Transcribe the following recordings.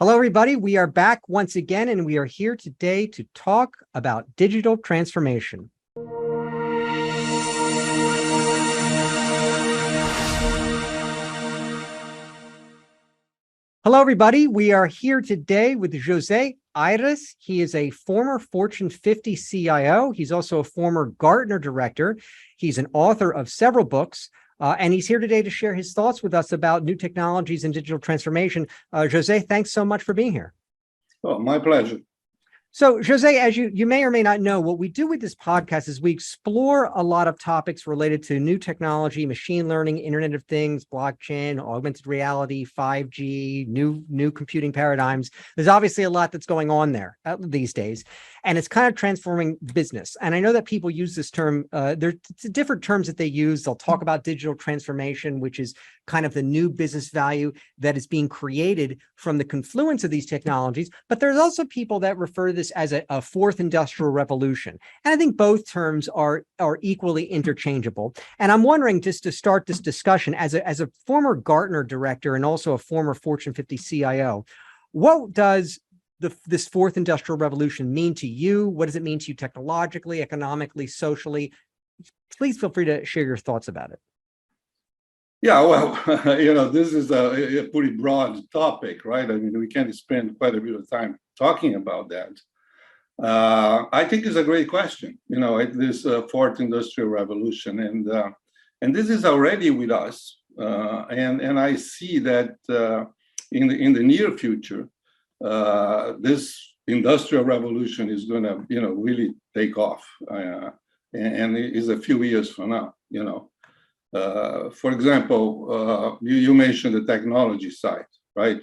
Hello, everybody. We are back once again, and we are here today to talk about digital transformation. Hello, everybody. We are here today with Jose Eiras. He is a former Fortune 50 CIO. He's also a former Gartner director. He's an author of several books. And he's here today to share his thoughts with us about new technologies and digital transformation. Jose, thanks so much for being here. Oh, my pleasure. So, Jose, as you may or may not know, what we do with this podcast is we explore a lot of topics related to new technology, machine learning, Internet of Things, blockchain, augmented reality, 5G, new computing paradigms. There's obviously a lot that's going on there these days, and it's kind of transforming business. And I know that people use this term. There's different terms that they use. They'll talk about digital transformation, which is kind of the new business value that is being created from the confluence of these technologies. But there's also people that refer to this as a fourth industrial revolution. And I think both terms are equally interchangeable. And I'm wondering, just to start this discussion, as a former Gartner director and also a former Fortune 50 CIO, what does this fourth industrial revolution mean to you? What does it mean to you technologically, economically, socially? Please feel free to share your thoughts about it. Yeah, well, this is a pretty broad topic, right? I mean, we can spend quite a bit of time talking about that. I think it's a great question, this fourth industrial revolution. And this is already with us. And I see that in the near future, this industrial revolution is going to, really take off. And it is a few years from now, For example, you mentioned the technology side, right?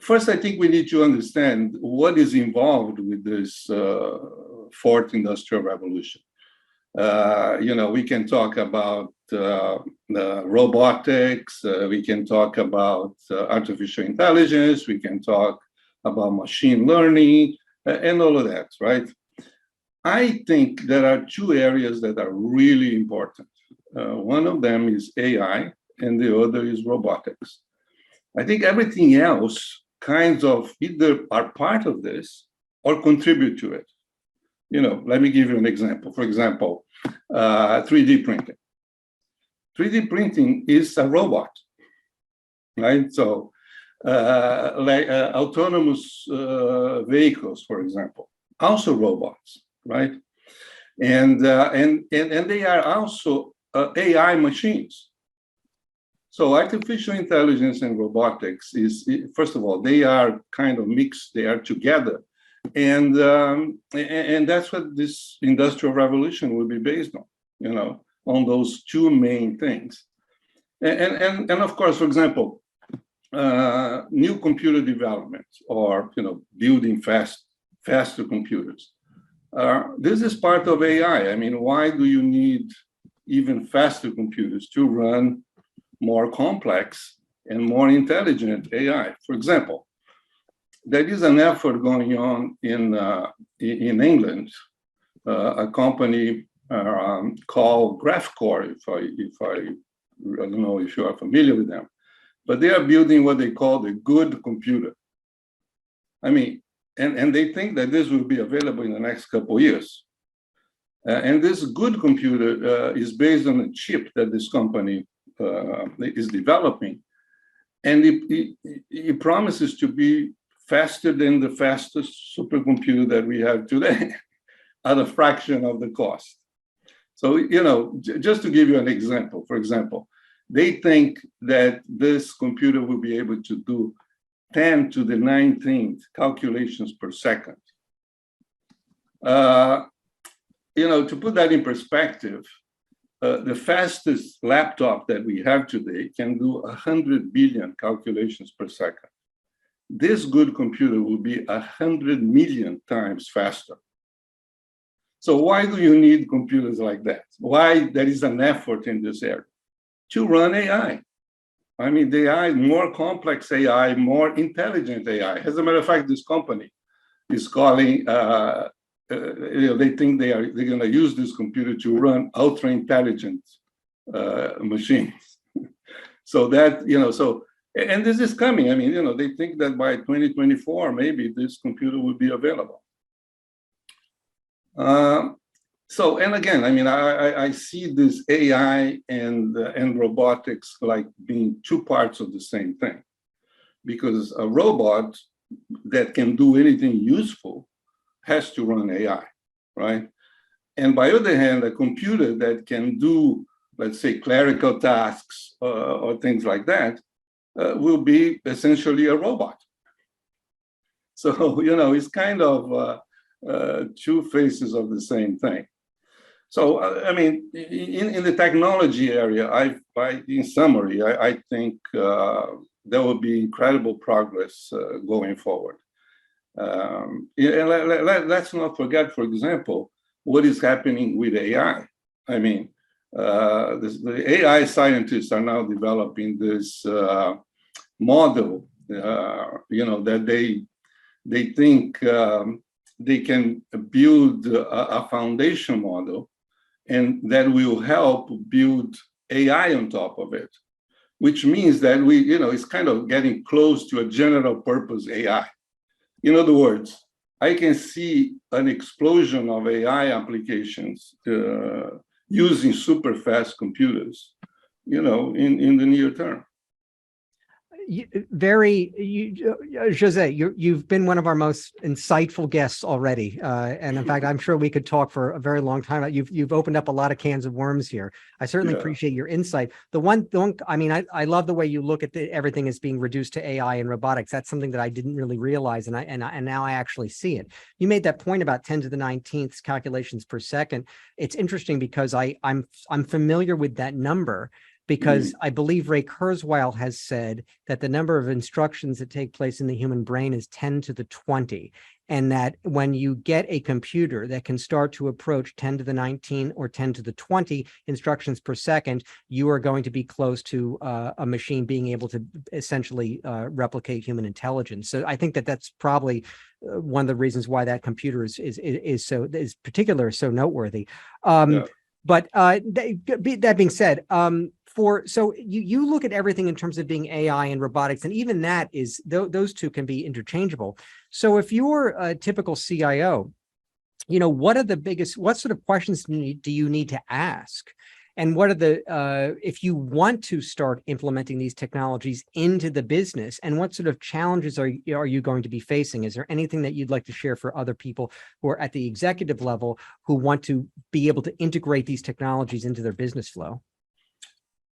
First, I think we need to understand what is involved with this fourth industrial revolution. We can talk about robotics, we can talk about artificial intelligence, we can talk about machine learning, and all of that, right? I think there are two areas that are really important. One of them is AI, and the other is robotics. I think everything else kinds of either are part of this or contribute to it. Let me give you an example. For example, 3D printing. 3D printing is a robot, right? So, autonomous vehicles, for example, also robots, right? And they are also AI machines. So artificial intelligence and robotics is, first of all, they are kind of mixed, they are together. And that's what this industrial revolution will be based on, on those two main things. And of course, for example, new computer development or, building faster computers. This is part of AI. I mean, why do you need even faster computers to run more complex and more intelligent AI? For example, there is an effort going on in England, a company called Graphcore, I don't know if you are familiar with them, but they are building what they call the good computer. I mean, and they think that this will be available in the next couple of years. And this good computer is based on a chip that this company is developing, and it promises to be faster than the fastest supercomputer that we have today at a fraction of the cost. So, just to give you an example, for example, they think that this computer will be able to do 10 to the 19th calculations per second. To put that in perspective, the fastest laptop that we have today can do 100 billion calculations per second. This good computer will be 100 million times faster. So why do you need computers like that? Why there is an effort in this area? To run AI. I mean, the AI, more complex AI, more intelligent AI. As a matter of fact, this company is calling, they think they're going to use this computer to run ultra intelligent machines. So that, And this is coming. I mean, they think that by 2024, maybe this computer will be available. So, and again, I mean, I see this AI and robotics like being two parts of the same thing, because a robot that can do anything useful has to run AI, right? And by the other hand, a computer that can do, let's say, clerical tasks or things like that will be essentially a robot. So, it's kind of two faces of the same thing. So, I mean, in the technology area, in summary, I think there will be incredible progress going forward. And let's not forget, for example, what is happening with AI. I mean, the AI scientists are now developing this model, that they think they can build a foundation model, and that will help build AI on top of it, which means that it's kind of getting close to a general purpose AI. In other words, I can see an explosion of AI applications using super fast computers, in the near term. Jose, you've been one of our most insightful guests already, and in fact, I'm sure we could talk for a very long time. You've opened up a lot of cans of worms here. I certainly appreciate your insight. The one, I mean, I love the way you look at everything as being reduced to AI and robotics. That's something that I didn't really realize, and now I actually see it. You made that point about 10 to the 19th calculations per second. It's interesting because I'm familiar with that number, because I believe Ray Kurzweil has said that the number of instructions that take place in the human brain is 10 to the 20. And that when you get a computer that can start to approach 10 to the 19 or 10 to the 20 instructions per second, you are going to be close to a machine being able to essentially replicate human intelligence. So I think that's probably one of the reasons why that computer is so noteworthy. But that being said, so you look at everything in terms of being AI and robotics, and even that is those two can be interchangeable. So if you're a typical CIO, what sort of questions do you need to ask? And what are if you want to start implementing these technologies into the business, and what sort of challenges are you going to be facing? Is there anything that you'd like to share for other people who are at the executive level who want to be able to integrate these technologies into their business flow?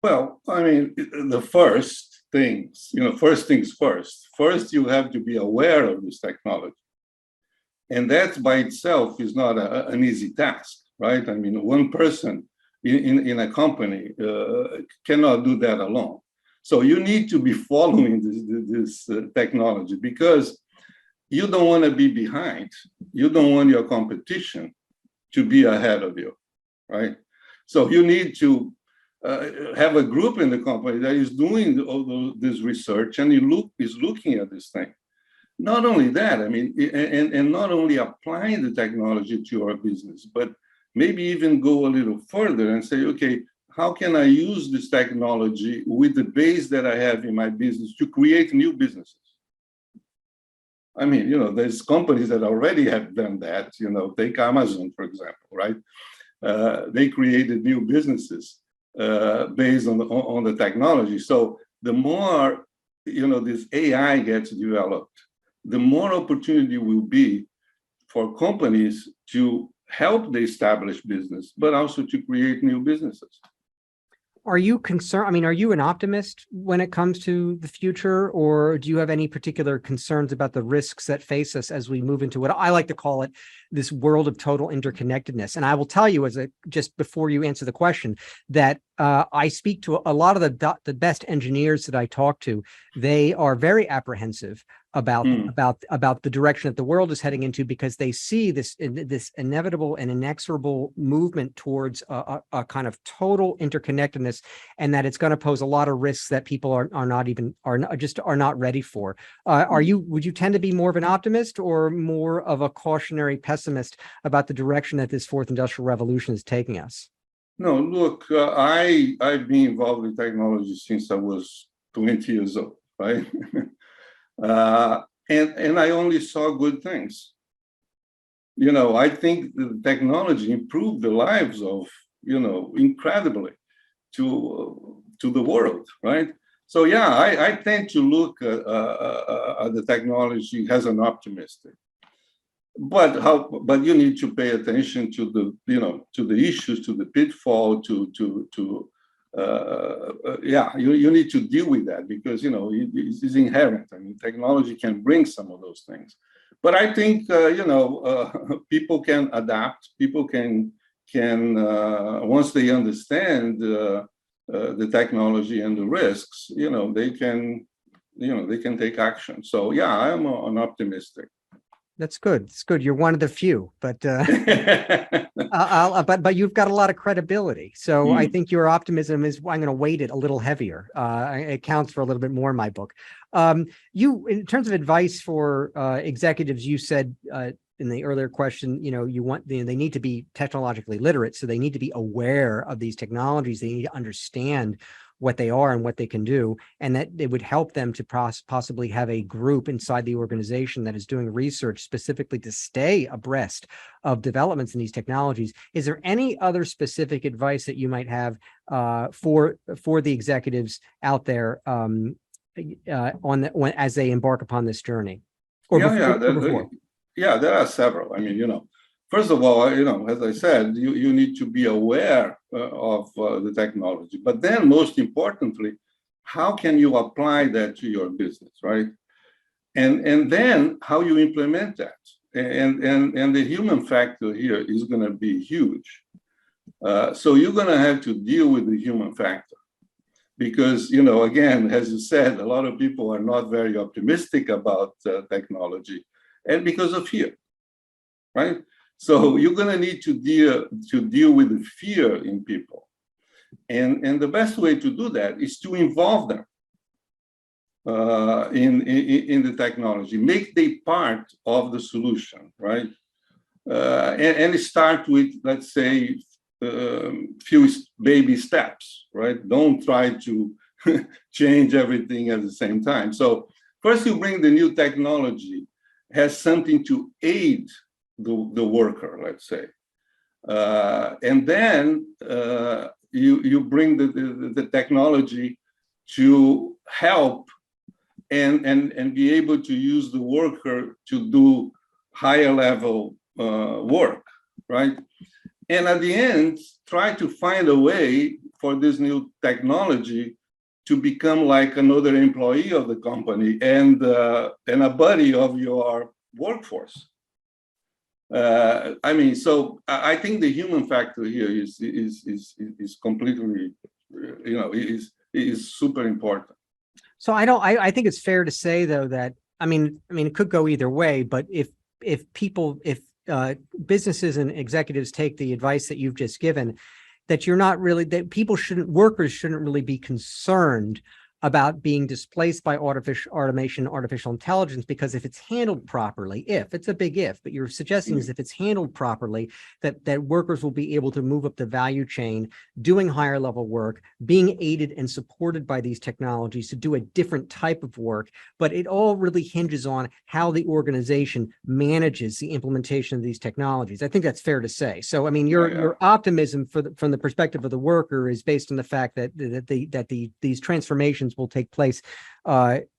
Well, I mean, the first things first. First, you have to be aware of this technology. And that by itself is not an easy task, right? I mean, one person in a company cannot do that alone. So you need to be following this technology, because you don't want to be behind. You don't want your competition to be ahead of you, right? So you need to have a group in the company that is doing all this research and is looking at this thing. Not only that, I mean, and not only applying the technology to our business, but maybe even go a little further and say, okay, how can I use this technology with the base that I have in my business to create new businesses? I mean, there's companies that already have done that. Take Amazon, for example, right? They created new businesses based on the technology. So the more this AI gets developed, the more opportunity will be for companies to help the established business, but also to create new businesses. Are you concerned? I mean, are you an optimist when it comes to the future, or do you have any particular concerns about the risks that face us as we move into what I like to call it, this world of total interconnectedness? And I will tell you, just before you answer the question, that I speak to a lot of the best engineers that I talk to. They are very apprehensive about the direction that the world is heading into, because they see this inevitable and inexorable movement towards a kind of total interconnectedness, and that it's going to pose a lot of risks that people are not ready for. Would you tend to be more of an optimist or more of a cautionary pessimist about the direction that this fourth industrial revolution is taking us? No, look, I've been involved in technology since I was 20 years old, right? And I only saw good things. I think the technology improved the lives of, incredibly to the world, right? So yeah, I tend to look at the technology as an optimist. But you need to pay attention to the issues, to the pitfall, you need to deal with that because it's inherent. I mean, technology can bring some of those things, but I think people can adapt. People can once they understand the technology and the risks, they can take action. So yeah, I'm an optimistic. That's good. It's good. You're one of the few, but but you've got a lot of credibility. So I think your optimism is, I'm going to weight it a little heavier. It counts for a little bit more in my book. In terms of advice for executives, you said in the earlier question, they need to be technologically literate. So they need to be aware of these technologies. They need to understand what they are and what they can do, and that it would help them to possibly have a group inside the organization that is doing research specifically to stay abreast of developments in these technologies. Is there any other specific advice that you might have for the executives out there as they embark upon this journey? There are several. I mean, first of all, as I said, you need to be aware of the technology. But then, most importantly, how can you apply that to your business, right? And then how you implement that. And the human factor here is going to be huge. So you're going to have to deal with the human factor. Because, again, as you said, a lot of people are not very optimistic about technology, and because of fear, right? So you're going to need to deal with the fear in people. And the best way to do that is to involve them in the technology, make them part of the solution, right? And start with, let's say, few baby steps, right? Don't try to change everything at the same time. So first you bring the new technology, has something to aid the worker, let's say. And then you bring the technology to help and be able to use the worker to do higher level work, right? And at the end, try to find a way for this new technology to become like another employee of the company and a buddy of your workforce. So I think the human factor here is completely, is super important. So I think it's fair to say though that it could go either way, but if businesses and executives take the advice that you've just given, that workers shouldn't really be concerned about being displaced by automation, artificial intelligence, because if it's handled properly, it's a big if, but you're suggesting is if it's handled properly, that workers will be able to move up the value chain, doing higher level work, being aided and supported by these technologies to do a different type of work. But it all really hinges on how the organization manages the implementation of these technologies. I think that's fair to say. So, your optimism from the perspective of the worker is based on the fact that these transformations will take place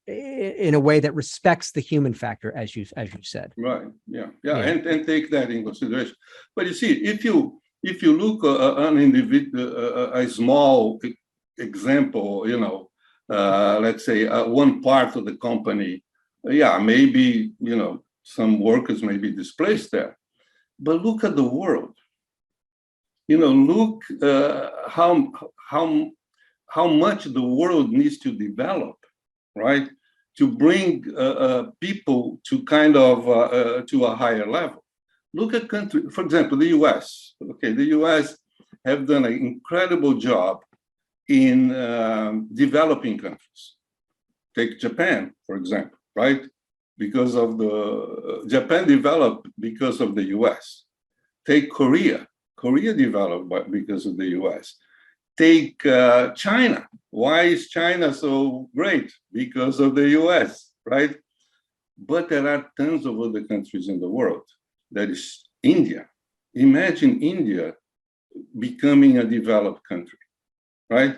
in a way that respects the human factor, as you said. Right. Yeah. And take that in consideration. But you see, if you look an individual, a small example, let's say one part of the company, maybe some workers may be displaced there, but look at the world. Look how much the world needs to develop, right, to bring people to kind of to a higher level. Look at countries, for example, the U.S. Okay, the U.S. have done an incredible job in developing countries. Take Japan, for example, right? Because of Japan developed because of the U.S. Take Korea. Korea developed because of the U.S. Take China, Why is China so great? Because of the US, right? But there are tons of other countries in the world. That is India. Imagine India becoming a developed country, right?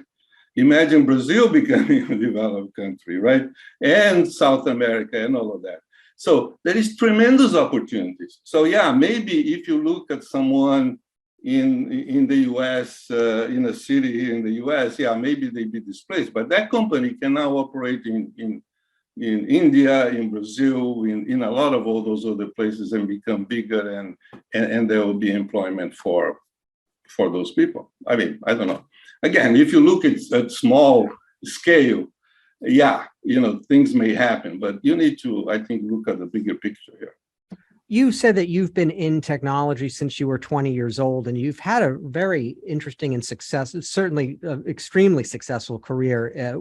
Imagine Brazil becoming a developed country, right? And South America and all of that. So there is tremendous opportunities. So yeah, maybe if you look at someone in the US, in a city here in the US, yeah, maybe they'd be displaced, but that company can now operate in India, in Brazil, in a lot of all those other places and become bigger, and there will be employment for those people. I mean, I don't know. Again, if you look at small scale, yeah, things may happen, but you need to, I think, look at the bigger picture here. You said that you've been in technology since you were 20 years old, and you've had a very interesting and certainly extremely successful career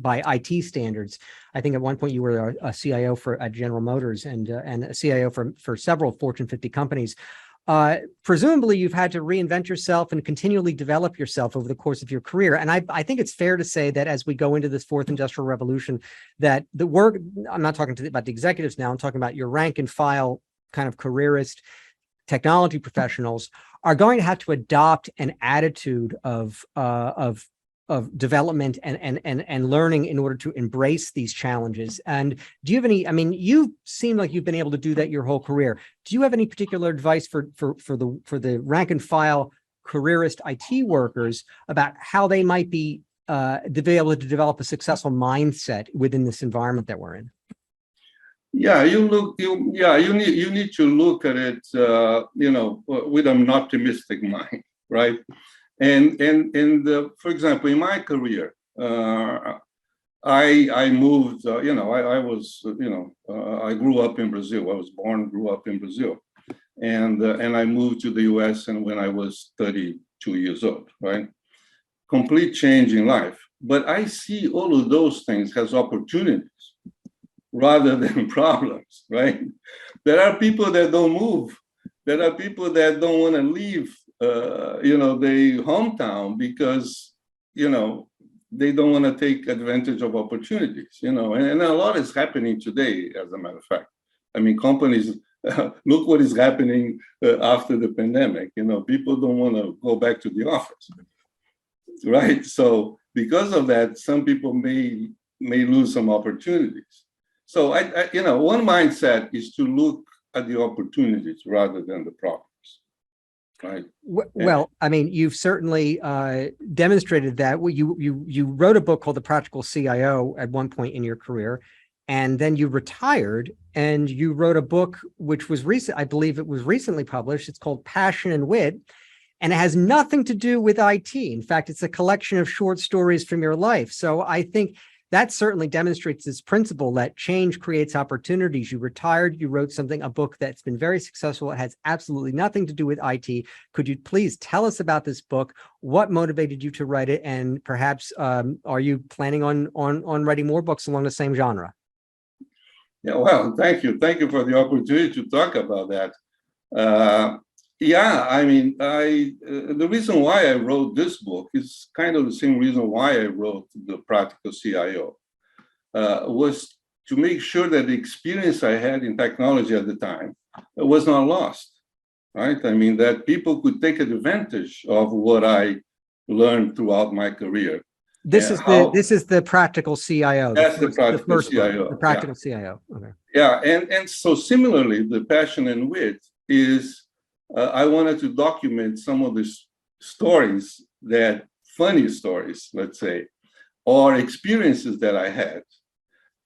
by IT standards. I think at one point you were a CIO at General Motors and a CIO for several Fortune 50 companies. Presumably you've had to reinvent yourself and continually develop yourself over the course of your career. And I think it's fair to say that as we go into this fourth industrial revolution, that the work, I'm not talking about the executives now, I'm talking about your rank and file kind of careerist technology professionals are going to have to adopt an attitude of development and learning in order to embrace these challenges. And do you have any, I mean, you seem like you've been able to do that your whole career. Do you have any particular advice for the rank and file careerist IT workers about how they might be able to develop a successful mindset within this environment that we're in? Yeah, you need to look at it, with an optimistic mind, right? And for example, in my career, I moved. I grew up in Brazil. I was born, grew up in Brazil, and I moved to the U.S. and when I was 32 years old, right? Complete change in life. But I see all of those things as opportunities rather than problems, right? There are people that don't move. There are people that don't want to leave, their hometown because, they don't want to take advantage of opportunities, and a lot is happening today, as a matter of fact. I mean, companies, look what is happening after the pandemic. People don't want to go back to the office, right? So because of that, some people may lose some opportunities. So one mindset is to look at the opportunities rather than the problems, right? Well, I mean, you've certainly demonstrated that. You wrote a book called The Practical CIO at one point in your career, and then you retired and you wrote a book which was recent. I believe it was recently published. It's called Passion and Wit, and it has nothing to do with IT. In fact, it's a collection of short stories from your life. So I think that certainly demonstrates this principle that change creates opportunities. You retired, you wrote a book that's been very successful. It has absolutely nothing to do with IT. Could you please tell us about this book? What motivated you to write it? And perhaps, are you planning on writing more books along the same genre? Yeah, well, thank you. Thank you for the opportunity to talk about that. Yeah, I mean, the reason why I wrote this book is kind of the same reason why I wrote The Practical CIO, was to make sure that the experience I had in technology at the time was not lost, right? I mean, that people could take advantage of what I learned throughout my career. This is the Practical CIO. That's the Practical CIO. The Practical CIO. Okay. Yeah, and so similarly, the Passion and Wit is, I wanted to document some of the stories, funny stories, let's say, or experiences that I had.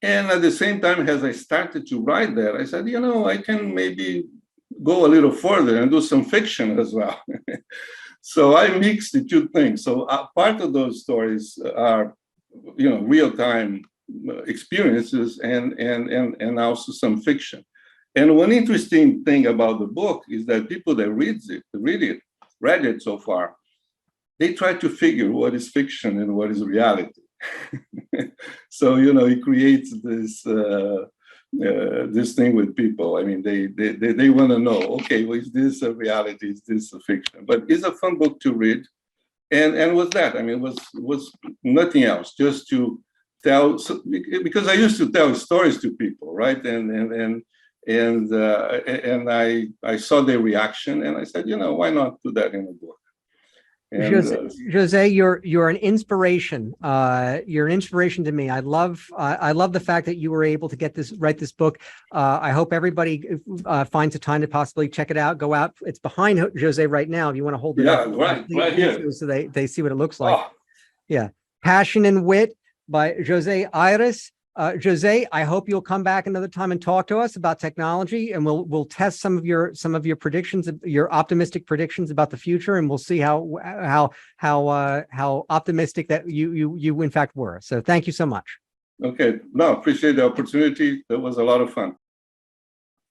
And at the same time, as I started to write that, I said, I can maybe go a little further and do some fiction as well. So I mixed the two things. So part of those stories are, real-time experiences and also some fiction. And one interesting thing about the book is that people that read it so far, they try to figure what is fiction and what is reality. So, it creates this this thing with people. I mean, they want to know, okay, well, is this a reality? Is this a fiction? But it's a fun book to read. and with that, I mean, it was nothing else, just to tell, because I used to tell stories to people, right? And I saw their reaction, and I said, why not do that in a book? And Jose, you're an inspiration. You're an inspiration to me. I love the fact that you were able to write this book. I hope everybody finds the time to possibly check it out. Go out. It's behind Jose right now. If you want to hold it up, right here, so they see what it looks like. Oh. Yeah, Passion and Wit by Jose Eiras. Jose, I hope you'll come back another time and talk to us about technology, and we'll test some of your predictions, your optimistic predictions about the future, and we'll see how optimistic that you in fact were. So thank you so much. Okay, no, appreciate the opportunity. That was a lot of fun.